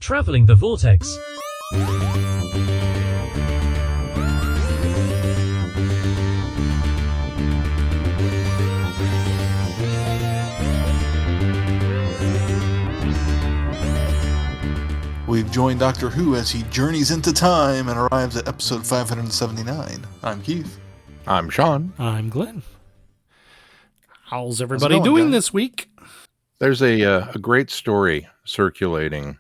Traveling the Vortex. We've joined Doctor Who as he journeys into time and arrives at episode 579. I'm Keith. I'm Sean. I'm Glenn. How's everybody doing this week? There's a great story circulating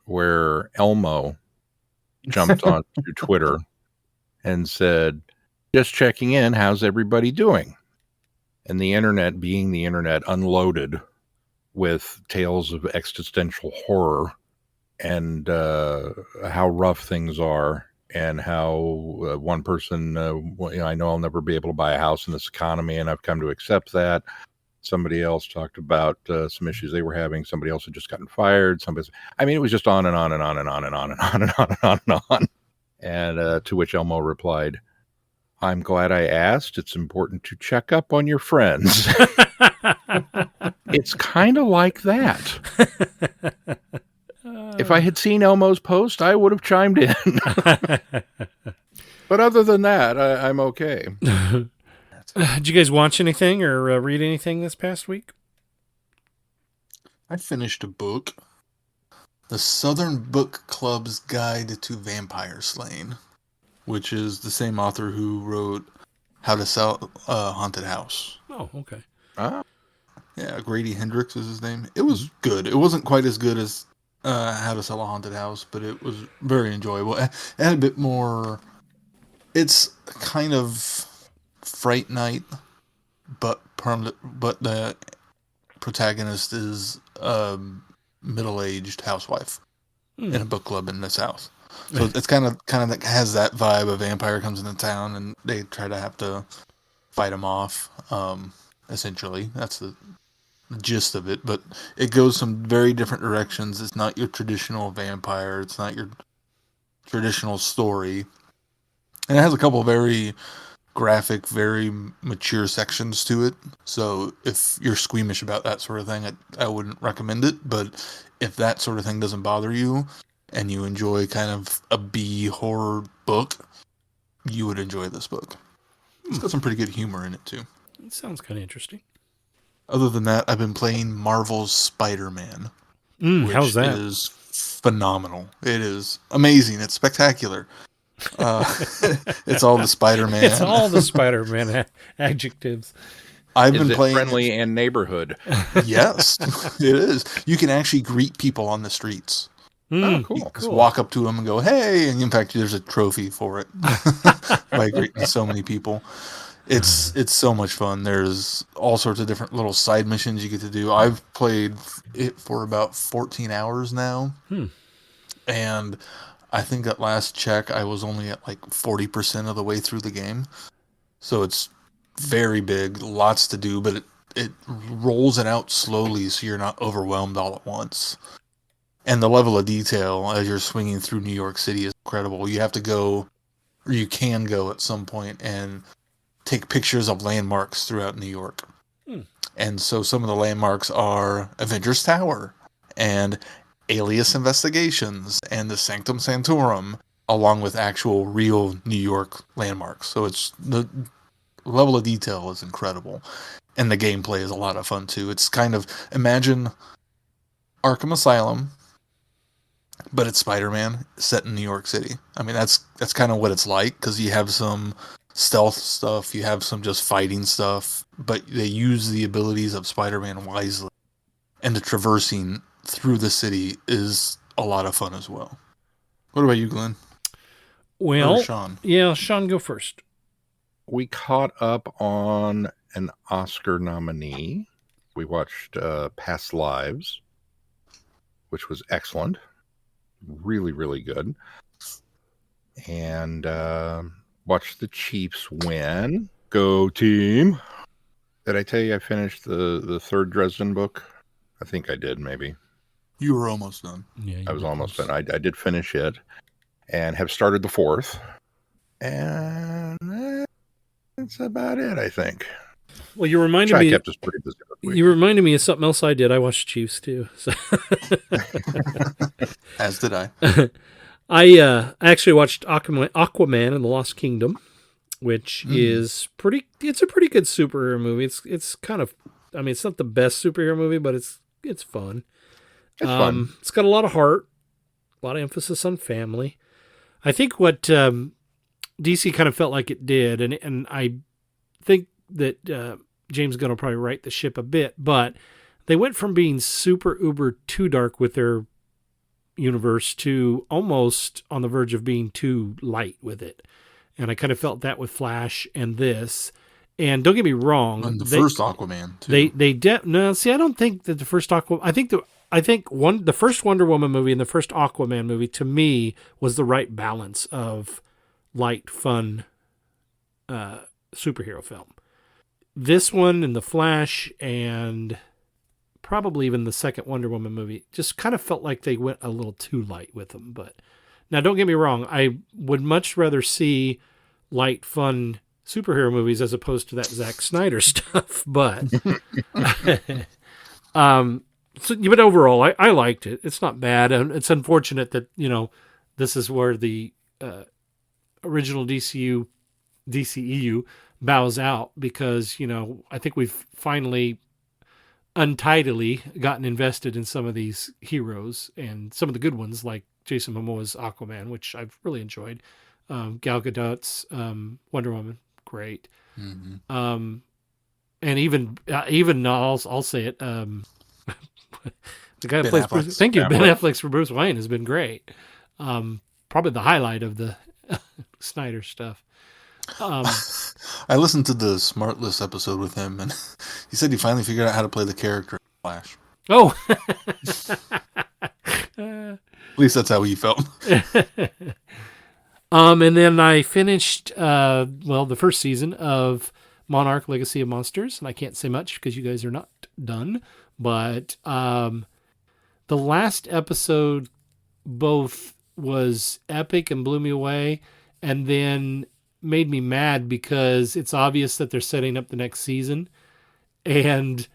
where Elmo jumped onto Twitter and said, just checking in, how's everybody doing? And the internet, being the internet, unloaded with tales of existential horror and how rough things are, and how one person, I know I'll never be able to buy a house in this economy, and I've come to accept that. Somebody else talked about some issues they were having. Somebody else had just gotten fired. It was just on and on and on and on and on and on and on and on and on. And to which Elmo replied, I'm glad I asked. It's important to check up on your friends. It's kind of like that. If I had seen Elmo's post, I would have chimed in. But other than that, I'm okay. Did you guys watch anything or read anything this past week? I finished a book, The Southern Book Club's Guide to Vampire Slaying, which is the same author who wrote How to Sell a Haunted House. Oh, okay. Yeah, Grady Hendrix is his name. It was good. It wasn't quite as good as How to Sell a Haunted House, but it was very enjoyable. It had a bit more... It's kind of Fright Night, but the protagonist is a middle-aged housewife in a book club in the South. So it's kind of like has that vibe. A vampire comes into town and they try to have to fight him off. Essentially, that's the gist of it. But it goes some very different directions. It's not your traditional vampire. It's not your traditional story. And it has a couple of very graphic, very mature sections to it. So if you're squeamish about that sort of thing, I wouldn't recommend it. But if that sort of thing doesn't bother you and you enjoy kind of a B horror book, you would enjoy this book. It's got some pretty good humor in it too. It sounds kind of interesting. Other than that, I've been playing Marvel's Spider-Man. How's that? Which is phenomenal. It is amazing. It's spectacular. It's all the Spider-Man. It's all the Spider-Man adjectives. I've been playing friendly and neighborhood. Yes, it is. You can actually greet people on the streets. Cool. Just walk up to them and go, "Hey!" And in fact, there's a trophy for it by greeting so many people. It's so much fun. There's all sorts of different little side missions you get to do. I've played it for about 14 hours now, and I think at last check, I was only at like 40% of the way through the game. So it's very big, lots to do, but it rolls it out slowly so you're not overwhelmed all at once. And the level of detail as you're swinging through New York City is incredible. You have to go, or you can go at some point and take pictures of landmarks throughout New York. And so some of the landmarks are Avengers Tower and Alias Investigations and the Sanctum Sanctorum, along with actual real New York landmarks. So it's the level of detail is incredible, and the gameplay is a lot of fun too. It's kind of, imagine Arkham Asylum, but it's Spider-Man set in New York City. I mean, that's kind of what it's like, because you have some stealth stuff, you have some just fighting stuff, but they use the abilities of Spider-Man wisely, and the traversing through the city is a lot of fun as well. What about you, Glenn? Well, Sean? Yeah, Sean, go first. We caught up on an Oscar nominee. We watched Past Lives, which was excellent. Really, really good. And watched the Chiefs win. Go team. Did I tell you I finished the third Dresden book? I think I did, maybe. You were almost done. Yeah, I was almost done. I did finish it and have started the fourth. And that's about it, I think. Well, you reminded Try me. kept us pretty busy this week. You reminded me of something else I did. I watched Chiefs too. So. As did I. I actually watched Aquaman and the Lost Kingdom, which is pretty. It's a pretty good superhero movie. It's kind of. I mean, it's not the best superhero movie, but it's fun. It's fun. It's got a lot of heart, a lot of emphasis on family. I think what DC kind of felt like it did, and I think that James Gunn will probably right the ship a bit, but they went from being super uber too dark with their universe to almost on the verge of being too light with it. And I kind of felt that with Flash and this. And don't get me wrong, And the first Aquaman too. I don't think that the first Aquaman. I think the first Wonder Woman movie and the first Aquaman movie to me was the right balance of light, fun, superhero film. This one and the Flash and probably even the second Wonder Woman movie just kind of felt like they went a little too light with them. But now, don't get me wrong, I would much rather see light, fun superhero movies as opposed to that Zack Snyder stuff. But but overall, I liked it. It's not bad, and it's unfortunate that this is where the original DCEU bows out because I think we've finally untidily gotten invested in some of these heroes and some of the good ones like Jason Momoa's Aquaman, which I've really enjoyed. Gal Gadot's Wonder Woman, great. And even I'll say it. The guy that plays Bruce, thank you, Ben Affleck for Bruce Wayne has been great. Probably the highlight of the Snyder stuff. I listened to the Smartless episode with him, and he said he finally figured out how to play the character Flash. Oh, at least that's how he felt. And then I finished the first season of Monarch: Legacy of Monsters, and I can't say much because you guys are not done. But the last episode both was epic and blew me away, and then made me mad because it's obvious that they're setting up the next season, and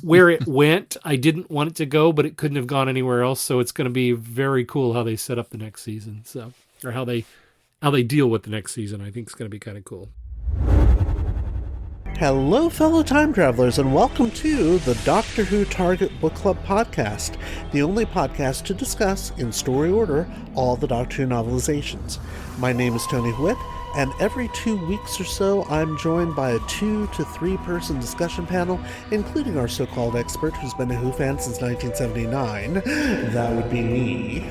where it went, I didn't want it to go, but it couldn't have gone anywhere else. So it's going to be very cool how they set up the next season. So, or how they deal with the next season. I think it's going to be kind of cool. Hello, fellow time travelers, and welcome to the Doctor Who Target Book Club podcast, the only podcast to discuss, in story order, all the Doctor Who novelizations. My name is Tony Whitt, and every 2 weeks or so, I'm joined by a 2 to 3 person discussion panel, including our so-called expert who's been a Who fan since 1979. That would be me.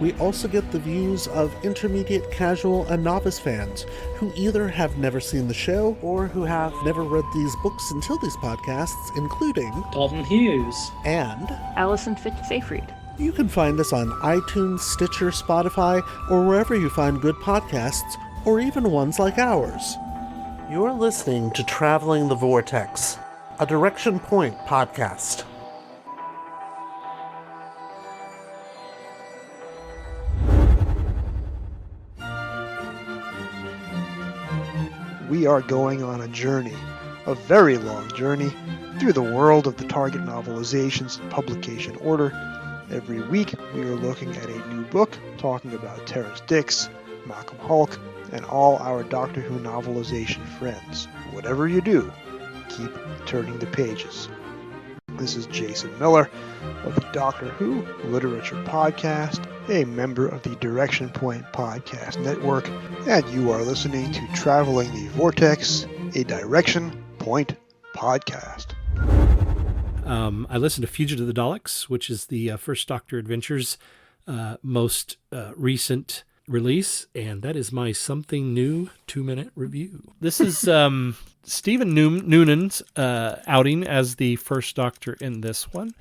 We also get the views of intermediate, casual, and novice fans who either have never seen the show or who have never read these books until these podcasts, including Dalton Hughes and Alison Fitz-Seyfried. You can find us on iTunes, Stitcher, Spotify, or wherever you find good podcasts, or even ones like ours. You're listening to Traveling the Vortex, a Direction Point podcast. We are going on a journey, a very long journey, through the world of the Target novelizations in publication order. Every week, we are looking at a new book, talking about Terrence Dicks, Malcolm Hulke, and all our Doctor Who novelization friends. Whatever you do, keep turning the pages. This is Jason Miller of the Doctor Who Literature Podcast, a member of the Direction Point Podcast Network, and you are listening to Traveling the Vortex, a Direction Point podcast. I listened to Fugitive the Daleks, which is the First Doctor Adventures most recent release, and that is my something new 2-minute review. This is Stephen Noonan's outing as the First Doctor in this one.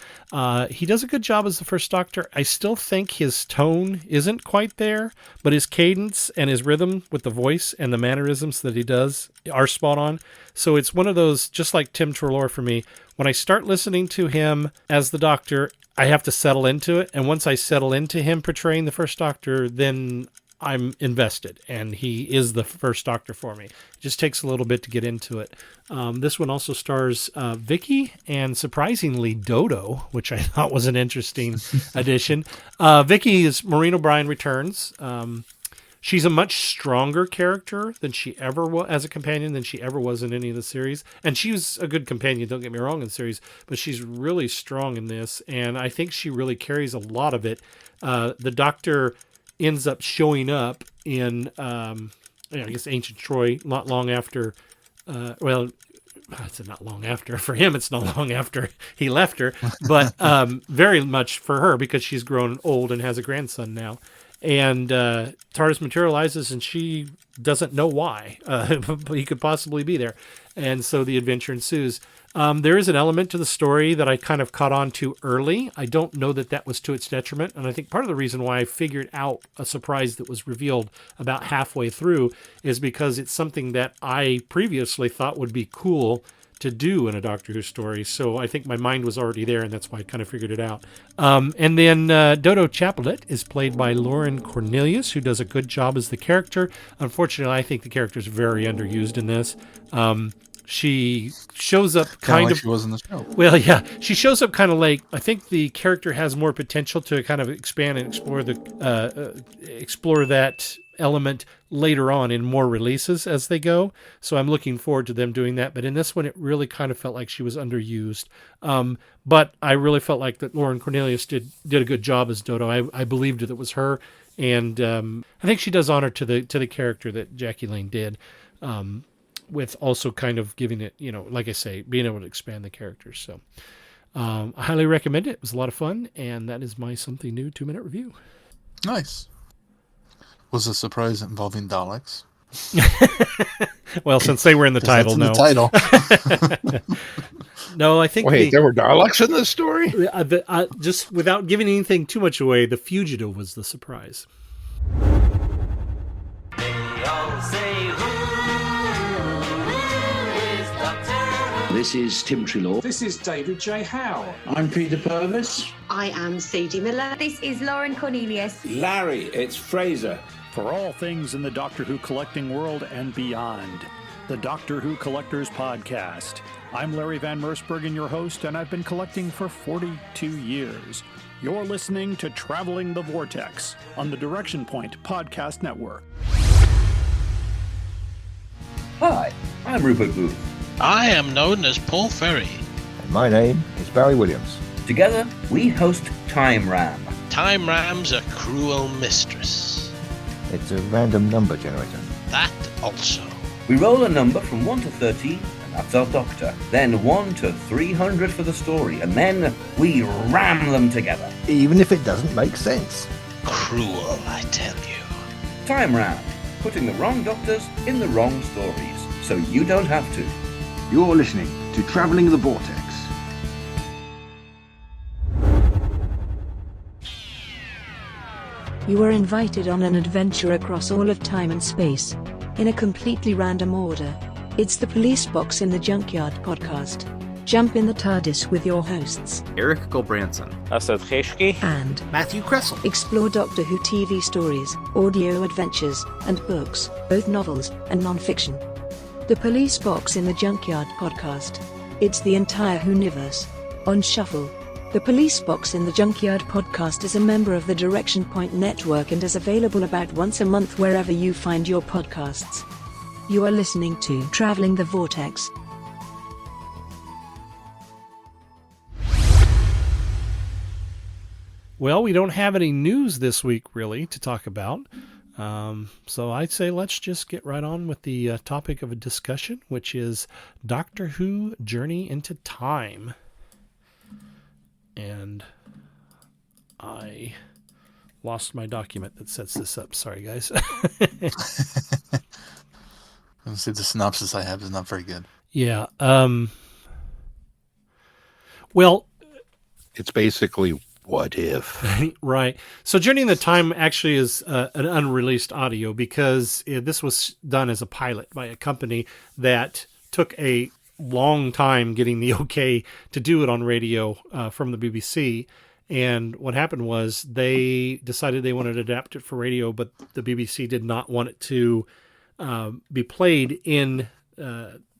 He does a good job as the First Doctor. I still think his tone isn't quite there, but his cadence and his rhythm with the voice and the mannerisms that he does are spot on. So it's one of those, just like Tim Treloar for me, when I start listening to him as the Doctor, I have to settle into it. And once I settle into him portraying the First Doctor, then I'm invested, and he is the first Doctor for me. It just takes a little bit to get into it. This one also stars Vicky and, surprisingly, Dodo, which I thought was an interesting addition. Vicky is Maureen O'Brien returns. She's a much stronger character than she ever was as a companion than she ever was in any of the series. And she was a good companion, don't get me wrong, in the series, but she's really strong in this. And I think she really carries a lot of it. The Doctor ends up showing up in, I guess, ancient Troy, not long after, it's not long after. For him, it's not long after he left her, but very much for her because she's grown old and has a grandson now. And TARDIS materializes, and she doesn't know why he could possibly be there. And so the adventure ensues. There is an element to the story that I kind of caught on to early. I don't know that that was to its detriment. And I think part of the reason why I figured out a surprise that was revealed about halfway through is because it's something that I previously thought would be cool to do in a Doctor Who story. So I think my mind was already there, and that's why I kind of figured it out. And then Dodo Chaplet is played by Lauren Cornelius, who does a good job as the character. Unfortunately, I think the character is very underused in this. She shows up kind of... She was in the show. Well, yeah. She shows up kind of late. I think the character has more potential to kind of expand and explore that element later on in more releases as they go. So I'm looking forward to them doing that. But in this one, it really kind of felt like she was underused. But I really felt like that Lauren Cornelius did a good job as Dodo. I believed that it was her. And I think she does honor to the character that Jackie Lane did. With also kind of giving it, like I say, being able to expand the characters. So I highly recommend it. It was a lot of fun, and that is my Something New 2-minute review. Nice. Was a surprise involving Daleks? Well, since they were in the title, no. The title. No, I think... Wait, there were Daleks in this story? Just without giving anything too much away, the Fugitive was the surprise. This is Tim Trelaw. This is David J. Howe. I'm Peter Purvis. I am Sadie Miller. This is Lauren Cornelius. Larry, it's Fraser. For all things in the Doctor Who collecting world and beyond, the Doctor Who Collectors Podcast. I'm Larry Van Mersbergen, your host, and I've been collecting for 42 years. You're listening to Traveling the Vortex on the Direction Point Podcast Network. Hi, I'm Rupert Booth. I am known as Paul Ferry. And my name is Barry Williams. Together, we host Time Ram. Time Ram's a cruel mistress. It's a random number generator. That also. We roll a number from 1 to 13, and that's our Doctor. Then 1 to 300 for the story, and then we ram them together. Even if it doesn't make sense. Cruel, I tell you. Time Ram, putting the wrong Doctors in the wrong stories, so you don't have to. You're listening to Traveling the Vortex. You are invited on an adventure across all of time and space, in a completely random order. It's the Police Box in the Junkyard podcast. Jump in the TARDIS with your hosts, Eric Gulbranson, Asad Kheshki, and Matthew Kressel. Explore Doctor Who TV stories, audio adventures, and books, both novels and non-fiction. The Police Box in the Junkyard podcast. It's the entire Whoniverse on shuffle. The Police Box in the Junkyard podcast is a member of the Direction Point network and is available about once a month wherever you find your podcasts. You are listening to Traveling the Vortex. Well, we don't have any news this week, really, to talk about. So I'd say let's just get right on with the topic of a discussion, which is Doctor Who Journey into Time. And I lost my document that sets this up. Sorry, guys. Let's see, the synopsis I have is not very good. Yeah. Well, it's basically what if. Right. So Journey in the Time actually is an unreleased audio because this was done as a pilot by a company that took a long time getting the okay to do it on radio from the BBC. And what happened was they decided they wanted to adapt it for radio, but the BBC did not want it to be played in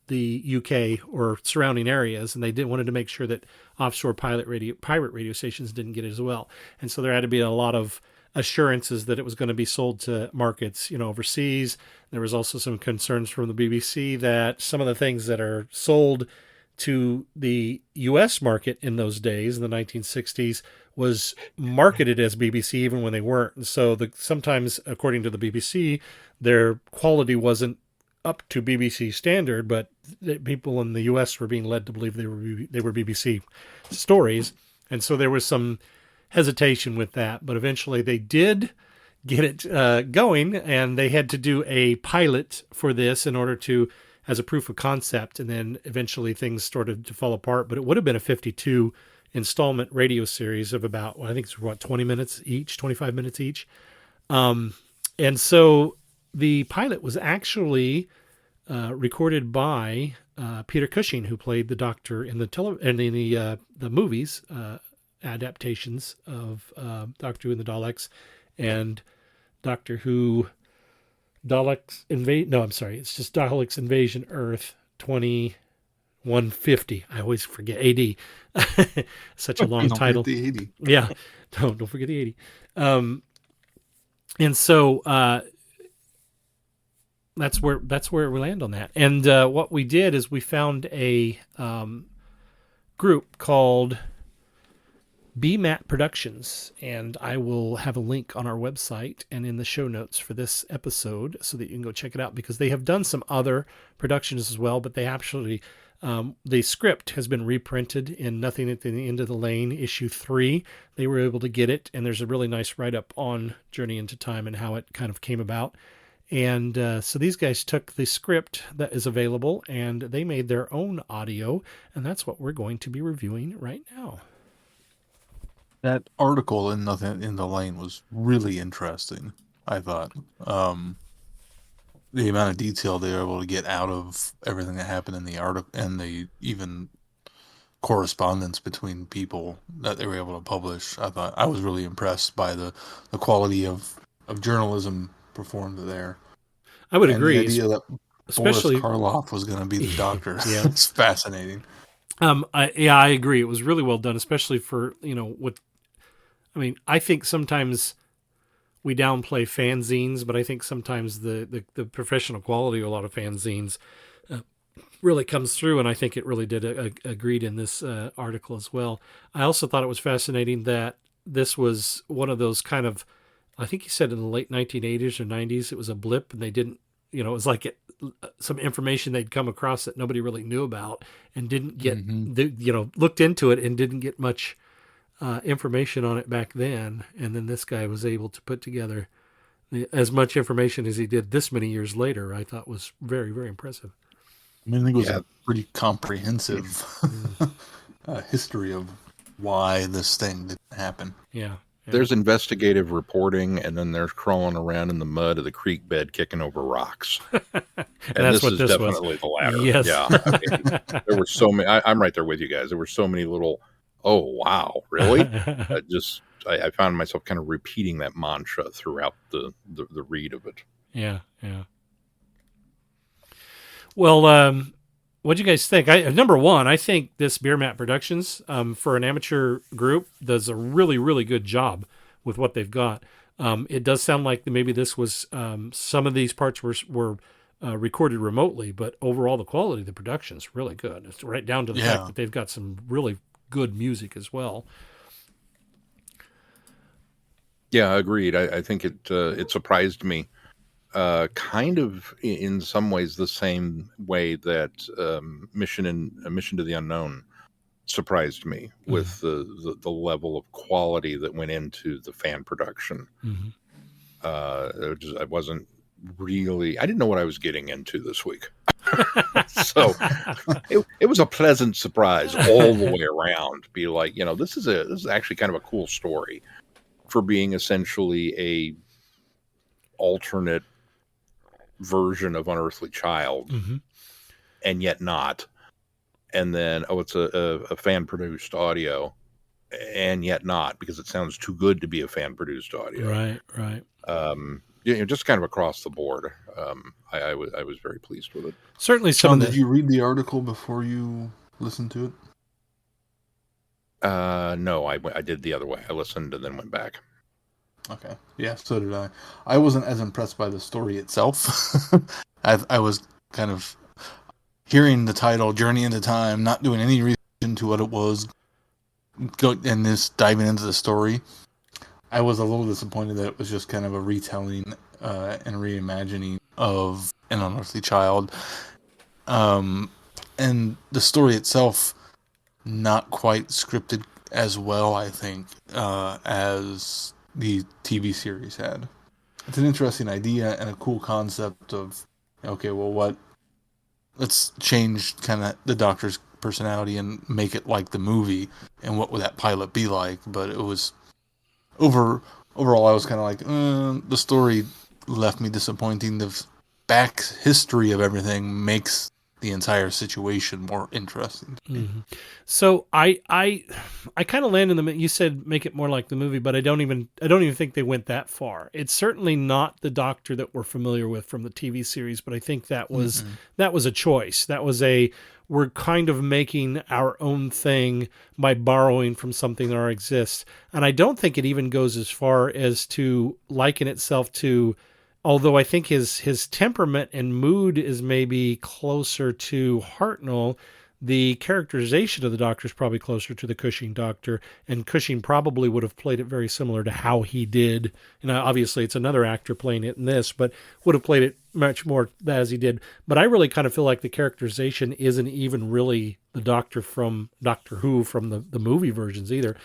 the UK or surrounding areas, and they wanted to make sure that offshore pirate radio stations didn't get it as well. And so there had to be a lot of assurances that it was going to be sold to markets, overseas. There was also some concerns from the BBC that some of the things that are sold to the US market in those days, in the 1960s, was marketed as BBC even when they weren't. And so sometimes, according to the BBC, their quality wasn't up to BBC standard, but people in the US were being led to believe they were BBC stories. And so there was some hesitation with that, but eventually they did get it going, and they had to do a pilot for this in order to, as a proof of concept, and then eventually things started to fall apart. But it would have been a 52 installment radio series of about, I think it's 20 minutes each, 25 minutes each. And so the pilot was actually recorded by Peter Cushing, who played the Doctor in the movies adaptations of Doctor Who and the Daleks, and Doctor Who Daleks Invade. No, I'm sorry, it's just Daleks Invasion Earth 2150. I always forget AD. Such a long title. Don't forget the 80. Yeah, don't forget the 80. And so that's where we land on that. And what we did is we found a group called Beermat Productions, and I will have a link on our website and in the show notes for this episode so that you can go check it out, because they have done some other productions as well, but they actually, the script has been reprinted in Nothing at the End of the Lane, issue 3. They were able to get it, and there's a really nice write-up on Journey into Time and how it kind of came about. And so these guys took the script that is available, and they made their own audio, and that's what we're going to be reviewing right now. That article in Nothing in the Lane was really interesting, I thought. The amount of detail they were able to get out of everything that happened in the article, and the even correspondence between people that they were able to publish. I was really impressed by the quality of journalism performed there. I would agree. The idea that especially Boris Karloff was going to be the Doctor. Yeah. It's fascinating. I agree. It was really well done, especially for, I think sometimes we downplay fanzines, but I think sometimes the professional quality of a lot of fanzines really comes through, and I think it really did agreed in this article as well. I also thought it was fascinating that this was one of those kind of, I think he said in the late 1980s or 90s, it was a blip, and they didn't, it was like some information they'd come across that nobody really knew about, and didn't get, looked into it and didn't get much information on it back then. And then this guy was able to put together as much information as he did this many years later. I thought was very, very impressive. I think it was a pretty comprehensive history of why this thing didn't happen. Yeah. There's investigative reporting, and then there's crawling around in the mud of the creek bed, kicking over rocks. And that's this is definitely the latter. Yes. Yeah. There were so many. I'm right there with you guys. There were so many little, oh, wow, really? I found myself kind of repeating that mantra throughout the read of it. Yeah, yeah. Well, what do you guys think? Number one, I think this Beermat Productions, for an amateur group, does a really, really good job with what they've got. It does sound like maybe this was, some of these parts were recorded remotely, but overall the quality of the production is really good. It's right down to the fact that they've got some really good music as well. Yeah, agreed. I think it surprised me. Kind of in some ways the same way that Mission to the Unknown surprised me with the level of quality that went into the fan production. I didn't know what I was getting into this week. So it was a pleasant surprise all the way around. Be like, this is actually kind of a cool story for being essentially a alternate version of Unearthly Child, and yet not. And then it's a fan produced audio, and yet not, because it sounds too good to be a fan-produced audio. Right. Just kind of across the board. I was very pleased with it. Certainly, Sean, did you read the article before you listened to it? No, I did the other way. I listened and then went back. Okay. Yeah, so did I. I wasn't as impressed by the story itself. I was kind of hearing the title, Journey into Time, not doing any research into what it was, and this diving into the story. I was a little disappointed that it was just kind of a retelling and reimagining of An Unearthly Child. And the story itself, not quite scripted as well, I think, as the TV series had. It's an interesting idea and a cool concept of, okay, well, let's change kind of the Doctor's personality and make it like the movie, and what would that pilot be like? But it was, overall, I was kind of like, the story left me disappointing. The back history of everything makes the entire situation more interesting to me. Mm-hmm. So I kind of land in the. You said make it more like the movie, but I don't even think they went that far. It's certainly not the Doctor that we're familiar with from the TV series, but I think that was a choice. That was we're kind of making our own thing by borrowing from something that already exists, and I don't think it even goes as far as to liken itself to. Although I think his temperament and mood is maybe closer to Hartnell, the characterization of the Doctor is probably closer to the Cushing Doctor, and Cushing probably would have played it very similar to how he did. And obviously it's another actor playing it in this, but would have played it much more as he did. But I really kind of feel like the characterization isn't even really the Doctor from Doctor Who from the movie versions either.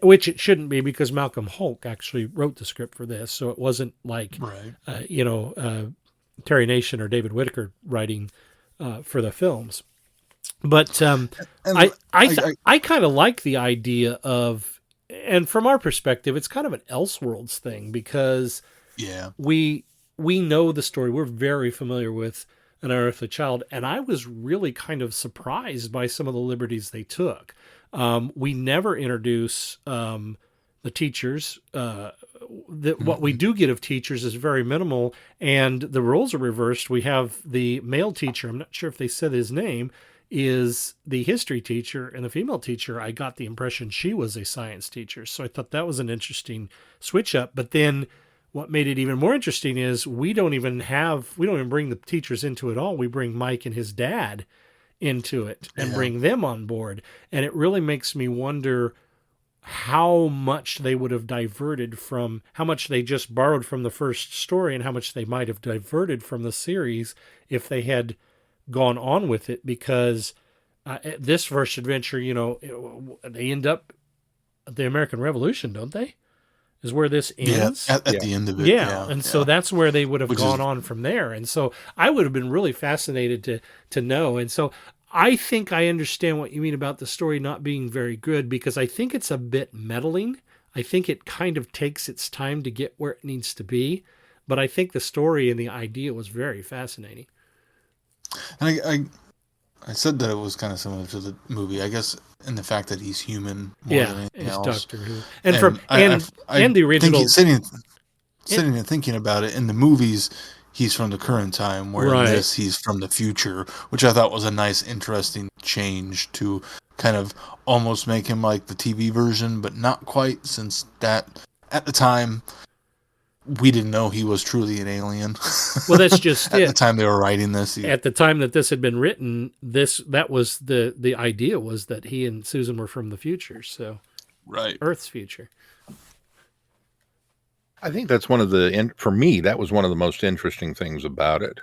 Which it shouldn't be, because Malcolm Hulke actually wrote the script for this, so it wasn't like Terry Nation or David Whittaker writing for the films. But I kind of like the idea of, and from our perspective, it's kind of an Elseworlds thing, because we know the story. We're very familiar with An Unearthly Child, and I was really kind of surprised by some of the liberties they took. We never introduce the teachers. What we do get of teachers is very minimal, and the roles are reversed. We have the male teacher, I'm not sure if they said his name, is the history teacher, and the female teacher, I got the impression she was a science teacher. So I thought that was an interesting switch up. But then what made it even more interesting is we don't even bring the teachers into it all. We bring Mike and his dad into it and bring them on board. And it really makes me wonder how much they would have diverted from, how much they just borrowed from the first story and how much they might have diverted from the series if they had gone on with it. Because this first adventure, they end up at the American Revolution, don't they? Is where this ends. At the end of it. And so that's where they would have gone on from there. And so I would have been really fascinated to know. And so I think I understand what you mean about the story not being very good, because I think it's a bit meddling. I think it kind of takes its time to get where it needs to be. But I think the story and the idea was very fascinating. And I said that it was kind of similar to the movie, I guess, in the fact that he's human more than anything else. Doctor Who. And the original. Sitting and thinking about it, in the movies, he's from the current time, where in this, he's from the future, which I thought was a nice, interesting change to kind of almost make him like the TV version, but not quite, since that, at the time, we didn't know he was truly an alien. Well, that's just at the time they were writing this. At the time that this had been written, that was the idea, was that he and Susan were from the future, so Earth's future. I think that's for me, that was one of the most interesting things about it,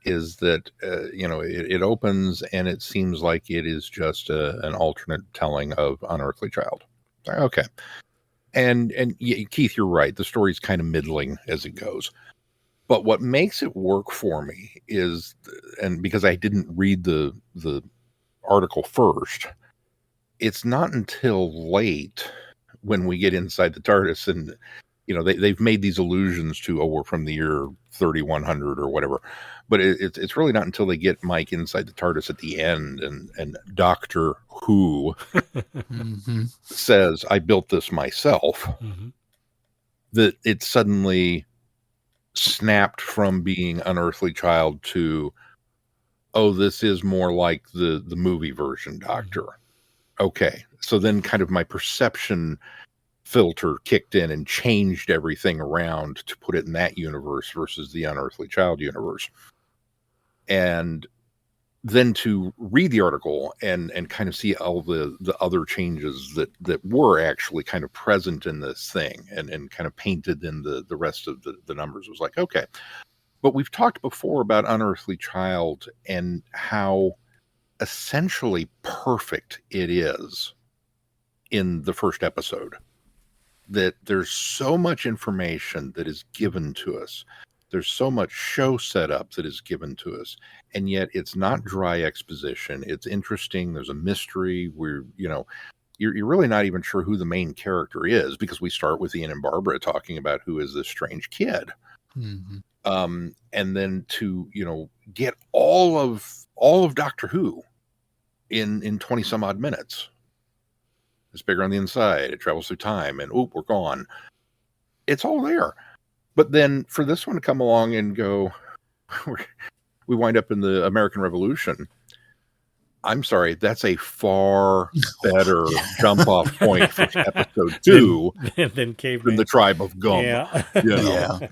is that, it opens and it seems like it is just an alternate telling of Unearthly Child. Okay. And Keith, you're right. The story's kind of middling as it goes. But what makes it work for me is, and because I didn't read the article first, it's not until late when we get inside the TARDIS and they've made these allusions to, we're from the year 3100 or whatever, but it's really not until they get Mike inside the TARDIS at the end and Doctor Who says, I built this myself, that it suddenly snapped from being Unearthly Child to, this is more like the movie version Doctor. Okay, so then kind of my perception filter kicked in and changed everything around to put it in that universe versus the Unearthly Child universe. And then to read the article and kind of see all the other changes that were actually kind of present in this thing and kind of painted in the rest of the numbers, was like, okay. But we've talked before about Unearthly Child and how essentially perfect it is in the first episode. That there's so much information that is given to us. There's so much show setup that is given to us. And yet it's not dry exposition. It's interesting. There's a mystery where, you're really not even sure who the main character is, because we start with Ian and Barbara talking about who is this strange kid. And then to, get all of Doctor Who in 20 some odd minutes. It's bigger on the inside. It travels through time, and we're gone. It's all there. But then for this one to come along and go, we wind up in the American Revolution. I'm sorry, that's a far better jump off point for episode 2 than the Tribe of Gum. Yeah,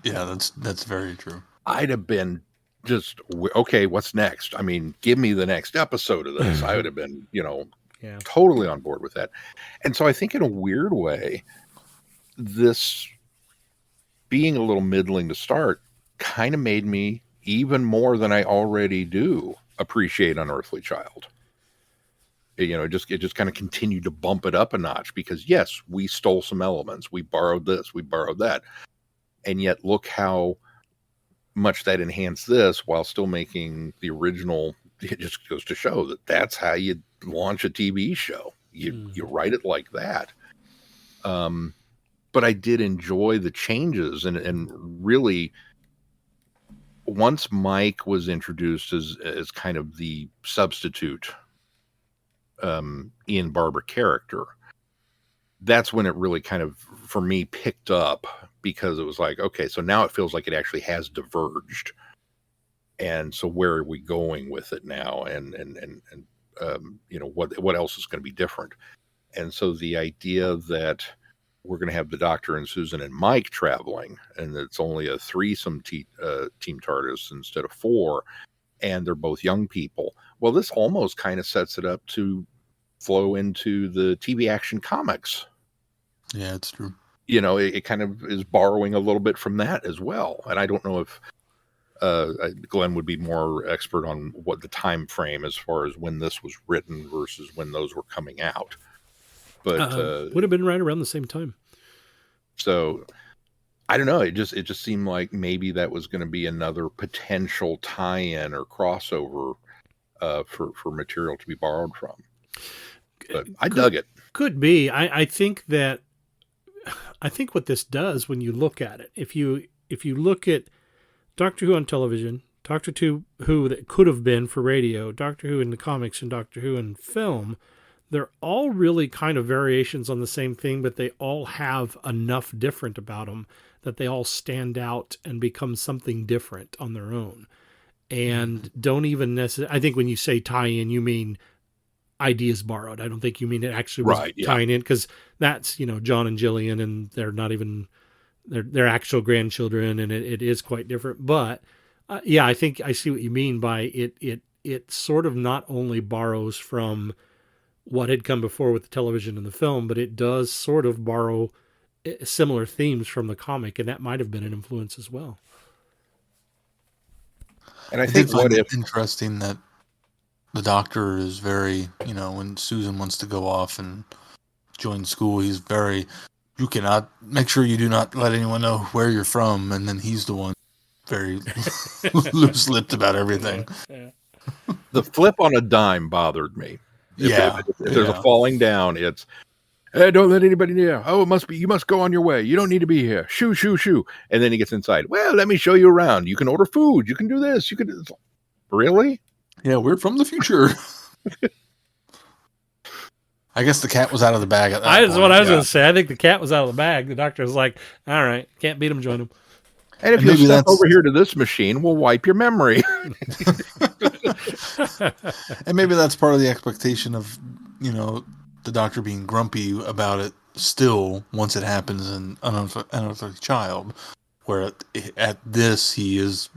yeah, that's very true. I'd have been just, okay, what's next? I mean, give me the next episode of this. I would have been, totally on board with that. And so I think in a weird way, this being a little middling to start kind of made me, even more than I already do, appreciate Unearthly Child. It just kind of continued to bump it up a notch, because yes, we stole some elements. We borrowed this, we borrowed that. And yet look how much that enhanced this while still making the original. It just goes to show that that's how you launch a TV show. You write it like that. But I did enjoy the changes, and really, once Mike was introduced as kind of the substitute Ian Barber character, that's when it really kind of, for me, picked up, because it was like, okay, so now it feels like it actually has diverged. And so where are we going with it now? And what else is going to be different? And so the idea that we're going to have the Doctor and Susan and Mike traveling, and it's only a threesome team TARDIS instead of 4, and they're both young people. Well, this almost kind of sets it up to flow into the TV action comics. Yeah, it's true. It kind of is borrowing a little bit from that as well. And I don't know if Glenn would be more expert on what the time frame as far as when this was written versus when those were coming out. But would have been right around the same time. So I don't know. It just seemed like maybe that was going to be another potential tie-in or crossover for material to be borrowed from. But I dug it. Could be. I think what this does, when you look at it, if you look at Doctor Who on television, Doctor Who that could have been for radio, Doctor Who in the comics, and Doctor Who in film, they're all really kind of variations on the same thing, but they all have enough different about them that they all stand out and become something different on their own. And don't even necessarily, I think when you say tie-in, you mean ideas borrowed. I don't think you mean it actually was tying in, because that's, John and Jillian, and they're not even, they're actual grandchildren, and it is quite different. But I think I see what you mean by it sort of not only borrows from what had come before with the television and the film, but it does sort of borrow similar themes from the comic, and that might have been an influence as well. And I think it's interesting that the Doctor is very, when Susan wants to go off and join school, he's very, you cannot, make sure you do not let anyone know where you're from, and then he's the one very loose-lipped about everything. Yeah. The flip on a dime bothered me. If there's a falling down, it's Don't let anybody near. Oh, it must be. You must go on your way. You don't need to be here. Shoo, shoo, shoo. And then he gets inside. Well, let me show you around. You can order food. You can do this. You can do this. Really? Yeah, we're from the future. I guess the cat was out of the bag at that point. That's what I was going to say. I think the cat was out of the bag. The doctor was like, all right, can't beat him, join him. And if you step over here to this machine, we'll wipe your memory. And maybe that's part of the expectation of, the doctor being grumpy about it still once it happens in Unearthly Child, where at this he is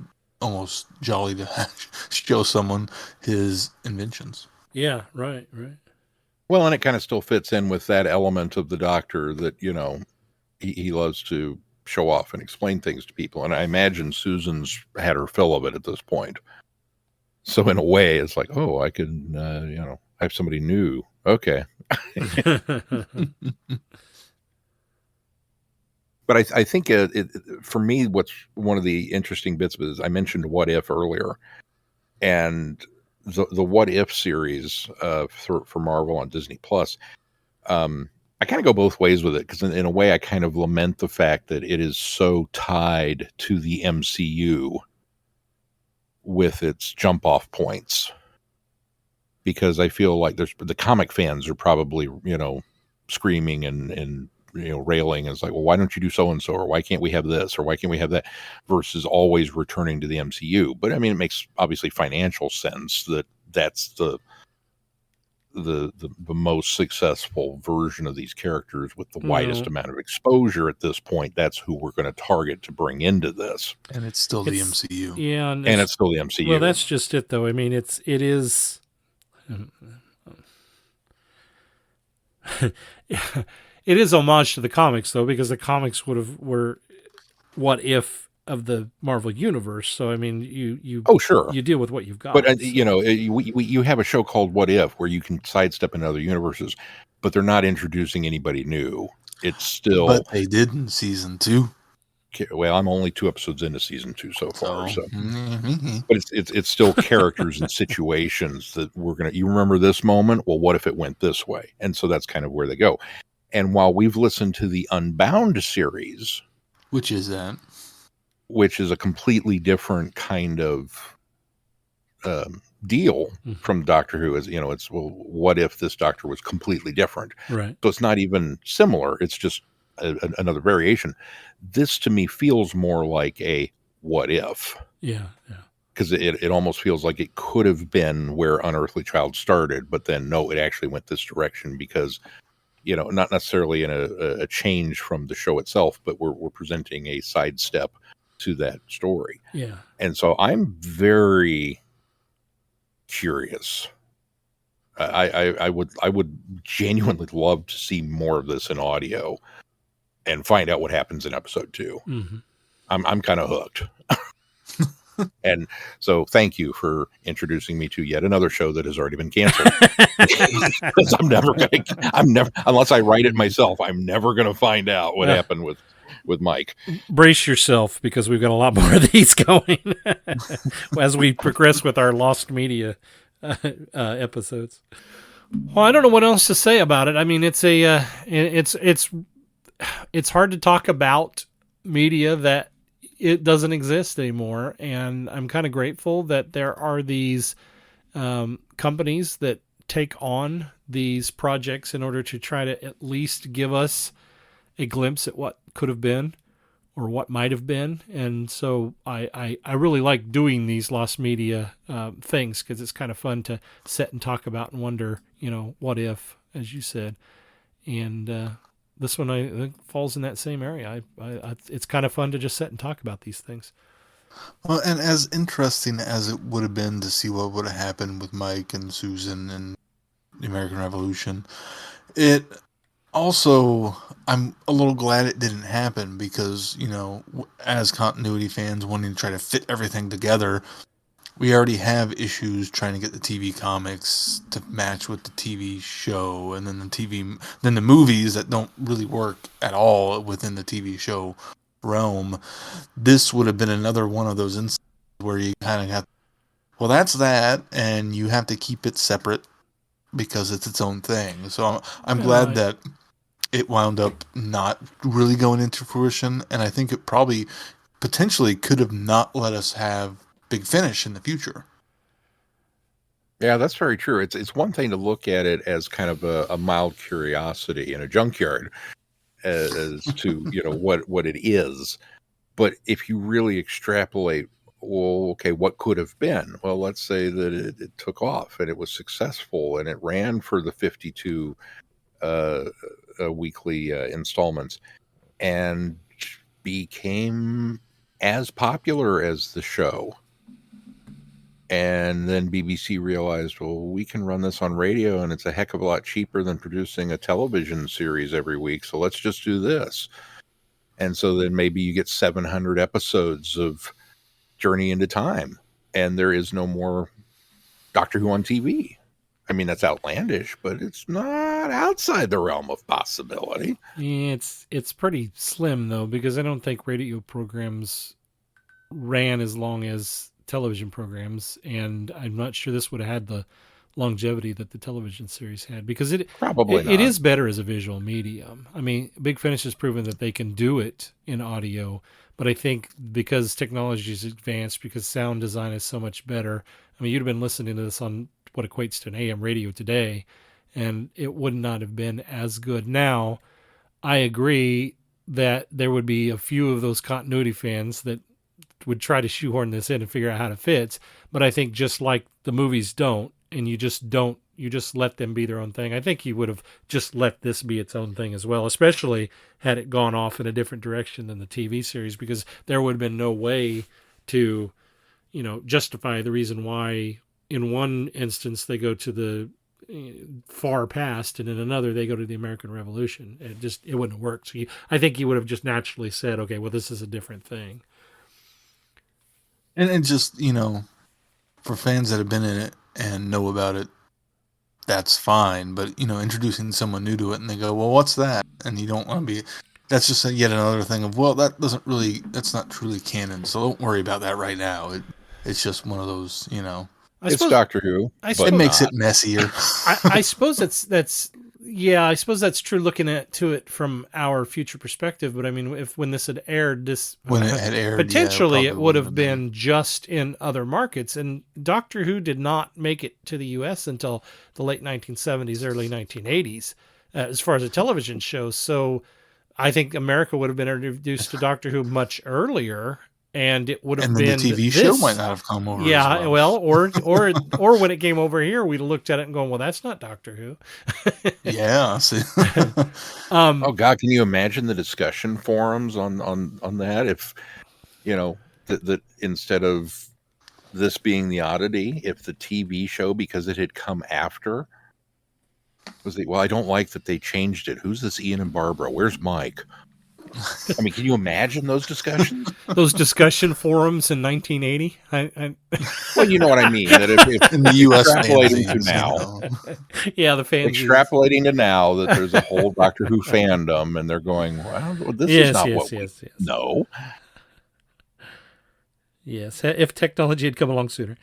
almost jolly to show someone his inventions. Yeah, right. Well, and it kind of still fits in with that element of the doctor that, he loves to show off and explain things to people. And I imagine Susan's had her fill of it at this point. So in a way, it's like, oh, I can, have somebody new. Okay. But I think for me, what's one of the interesting bits is I mentioned What If earlier, and the What If series for Marvel on Disney Plus. I kind of go both ways with it because in a way I kind of lament the fact that it is so tied to the MCU with its jump off points, because I feel like the comic fans are probably, screaming and railing. It's like, well, why don't you do so-and-so, or why can't we have this, or why can't we have that, versus always returning to the MCU. But I mean, it makes obviously financial sense that that's the most successful version of these characters with the widest amount of exposure at this point. That's who we're going to target to bring into this. And it's still the MCU. Yeah. And it's still the MCU. Well, that's just it though. I mean, it is it is homage to the comics though, because the comics were What If of the Marvel universe. So I mean, you sure, you deal with what you've got. But you have a show called What If where you can sidestep into other universes, but they're not introducing anybody new. It's still, but they did in season 2. Well, I'm only 2 episodes into season 2 so far, but it's still characters and situations that you remember this moment. Well, what if it went this way? And so that's kind of where they go. And while we've listened to the Unbound series, which is a completely different kind of deal from Doctor Who, is it's, well, what if this Doctor was completely different? Right. So it's not even similar. It's just another variation. This to me feels more like a what if. Yeah. Because it almost feels like it could have been where Unearthly Child started, but then no, it actually went this direction because, not necessarily in a change from the show itself, but we're presenting a sidestep to that story. Yeah. And so I'm very curious. I would genuinely love to see more of this in audio and find out what happens in episode 2. Mm-hmm. I'm kind of hooked. And so thank you for introducing me to yet another show that has already been canceled. Because I'm never, unless I write it myself, I'm never going to find out what happened with Mike. Brace yourself, because we've got a lot more of these going as we progress with our Lost Media episodes. Well, I don't know what else to say about it. I mean, it's hard to talk about media that it doesn't exist anymore, and I'm kind of grateful that there are these companies that take on these projects in order to try to at least give us a glimpse at what could have been or what might have been. And so I really like doing these Lost Media things, because it's kind of fun to sit and talk about and wonder, what if, as you said. And this one I think falls in that same area. It's kind of fun to just sit and talk about these things. Well, and as interesting as it would have been to see what would have happened with Mike and Susan and the American Revolution, it also, I'm a little glad it didn't happen, because, as continuity fans wanting to try to fit everything together, we already have issues trying to get the TV comics to match with the TV show, and then the movies that don't really work at all within the TV show realm. This would have been another one of those instances where you kind of have, well, that's that, and you have to keep it separate because it's its own thing. So I'm glad that it wound up not really going into fruition, and I think it probably potentially could have not let us have Big Finish in the future. Yeah, that's very true. It's one thing to look at it as kind of a mild curiosity in a junkyard as to, what it is. But if you really extrapolate, well, okay, what could have been? Well, let's say that it took off and it was successful and it ran for the 52 weekly installments and became as popular as the show. And then BBC realized, well, we can run this on radio and it's a heck of a lot cheaper than producing a television series every week. So let's just do this. And so then maybe you get 700 episodes of Journey into Time and there is no more Doctor Who on TV. I mean, that's outlandish, but it's not outside the realm of possibility. Yeah, it's pretty slim, though, because I don't think radio programs ran as long as television programs, and I'm not sure this would have had the longevity that the television series had, because it is better as a visual medium. I mean, Big Finish has proven that they can do it in audio, but I think because technology is advanced, because sound design is so much better. I mean, you'd have been listening to this on what equates to an AM radio today, and it would not have been as good. Now, I agree that there would be a few of those continuity fans that would try to shoehorn this in and figure out how it fits. But I think just like the movies don't, and you just let them be their own thing. I think he would have just let this be its own thing as well, especially had it gone off in a different direction than the TV series, because there would have been no way to, justify the reason why in one instance they go to the far past and in another they go to the American Revolution. It wouldn't have worked. So I think he would have just naturally said, okay, well, this is a different thing. And just, for fans that have been in it and know about it, that's fine. But, introducing someone new to it and they go, well, what's that? And you don't want to be, that's just yet another thing of, well, that's not truly canon. So don't worry about that right now. It's just one of those, It's Doctor Who. It makes it messier. I suppose I suppose that's true looking to it from our future perspective. But I mean, when this had aired, potentially it would have been just in other markets. And Doctor Who did not make it to the U.S. until the late 1970s, early 1980s, as far as a television show. So I think America would have been introduced to Doctor Who much earlier. And it would have been the TV show might not have come over. Yeah, as well. or when it came over here, we'd have looked at it and gone, "Well, that's not Doctor Who." Yeah. See. Oh God, can you imagine the discussion forums on that? If that instead of this being the oddity, if the TV show, because it had come after, was well, I don't like that they changed it. Who's this Ian and Barbara? Where's Mike? I mean, can you imagine those discussions? Those discussion forums in 1980? Well, you know what I mean. That if in the U.S. extrapolating to now, yeah, the fans extrapolating to now that there's a whole Doctor Who fandom, and they're going, "Well, this is not what we know." Yes, if technology had come along sooner.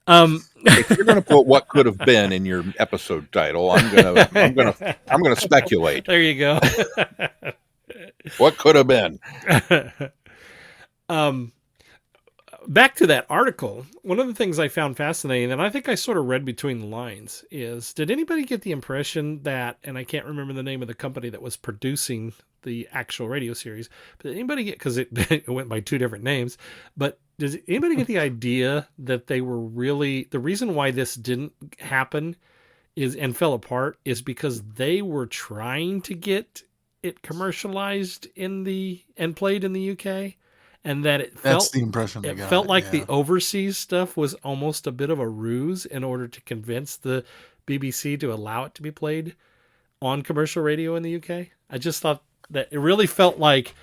If you're going to put "what could have been" in your episode title, I'm going to speculate. There you go. What could have been? Back to that article, one of the things I found fascinating, and I think I sort of read between the lines, is did anybody get the impression that, and I can't remember the name of the company that was producing the actual radio series, but did anybody get, because it went by two different names, but does anybody get the idea that they were really, the reason why this didn't happen and fell apart is because they were trying to get it commercialized and played in the UK, and that that's the impression they got. It felt like the overseas stuff was almost a bit of a ruse in order to convince the BBC to allow it to be played on commercial radio in the UK. I just thought that it really felt like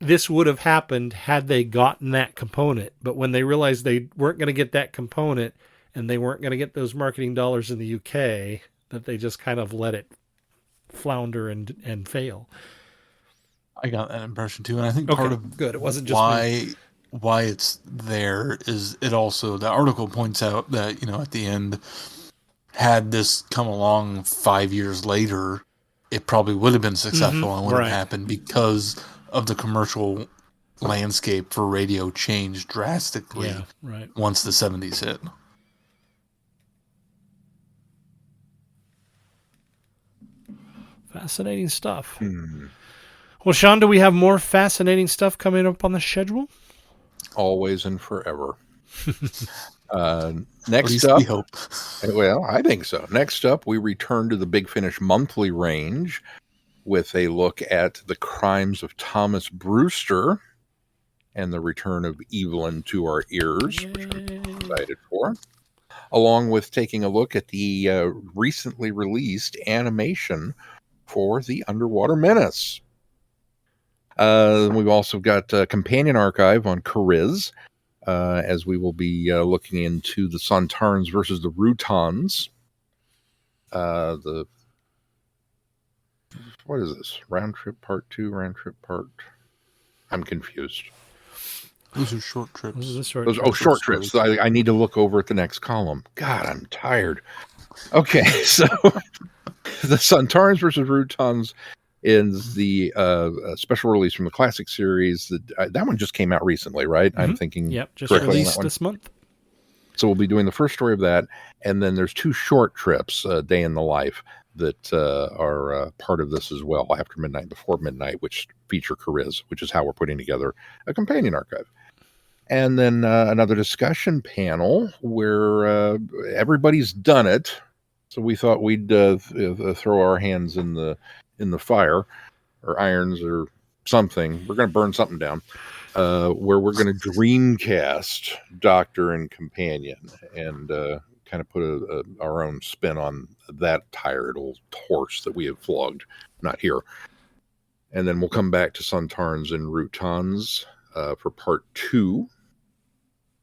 this would have happened had they gotten that component, but when they realized they weren't going to get that component and they weren't going to get those marketing dollars in the UK, that they just kind of let it flounder and fail. I got that impression too, and I think part of good. It wasn't just why it's there is it also, the article points out that at the end, had this come along 5 years later, it probably would have been successful and would Right. have happened because of the commercial landscape for radio changed drastically Yeah, right. once the 70s hit. Fascinating stuff. Well, Sean, do we have more fascinating stuff coming up on the schedule? Always and forever. At Next least up, we hope. well, I think so. Next up, we return to the Big Finish monthly range with a look at the crimes of Thomas Brewster and the return of Evelyn to our ears, which I'm excited for, along with taking a look at the recently released animation for the Underwater Menace. We've also got a companion archive on Kariz, as we will be looking into the Sontarans versus the Rutons. What is this? Round trip part 2, round trip part... I'm confused. Those are short trips. Those are short Those, trips. oh, short trips. I need to look over at the next column. God, I'm tired. Okay, so the Sontarans versus Rutons is the special release from the classic series. That one just came out recently, right? I'm thinking. Yep, just correctly on that released one. this month. So we'll be doing the first story of that, and then there's 2 short trips, Day in the Life, that are part of this as well, After Midnight, Before Midnight, which feature Kariz, which is how we're putting together a companion archive. And then another discussion panel where everybody's done it, so we thought we'd throw our hands in the fire, or irons, or something. We're going to burn something down. Where we're going to dreamcast Doctor and Companion and kind of put our own spin on that tired old horse that we have flogged. Not here. And then we'll come back to Sontarans and Rutons for part 2.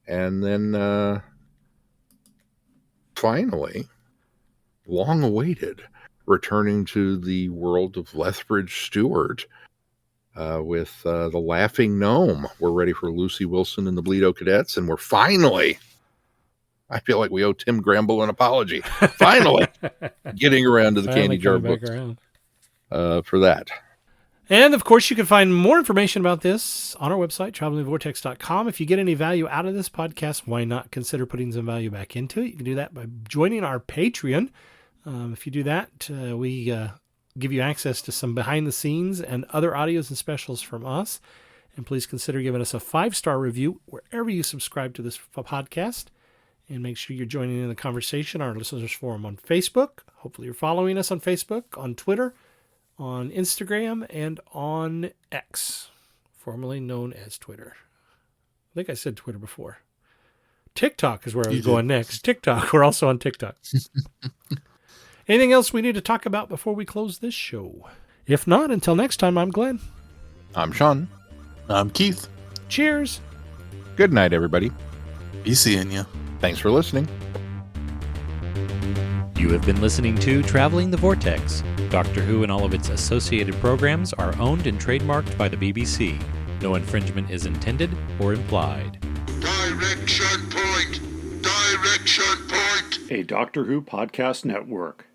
And then finally, long awaited, returning to the world of Lethbridge Stewart. With the Laughing Gnome. We're ready for Lucy Wilson and the Bleedo Cadets, and we're finally, I feel like we owe Tim Gramble an apology, finally getting around to the Candy Jar books for that. And, of course, you can find more information about this on our website, travelingvortex.com. If you get any value out of this podcast, why not consider putting some value back into it? You can do that by joining our Patreon. If you do that, we give you access to some behind the scenes and other audios and specials from us. And please consider giving us a 5-star review wherever you subscribe to this podcast. And make sure you're joining in the conversation, our listeners forum on Facebook. Hopefully you're following us on Facebook, on Twitter, on Instagram, and on X, formerly known as Twitter. I think I said Twitter before. TikTok is where I was going next. TikTok. We're also on TikTok. Anything else we need to talk about before we close this show? If not, until next time, I'm Glenn. I'm Sean. I'm Keith. Cheers. Good night, everybody. Be seeing you. Thanks for listening. You have been listening to Traveling the Vortex. Doctor Who and all of its associated programs are owned and trademarked by the BBC. No infringement is intended or implied. Direction point! Direction point! A Doctor Who podcast network.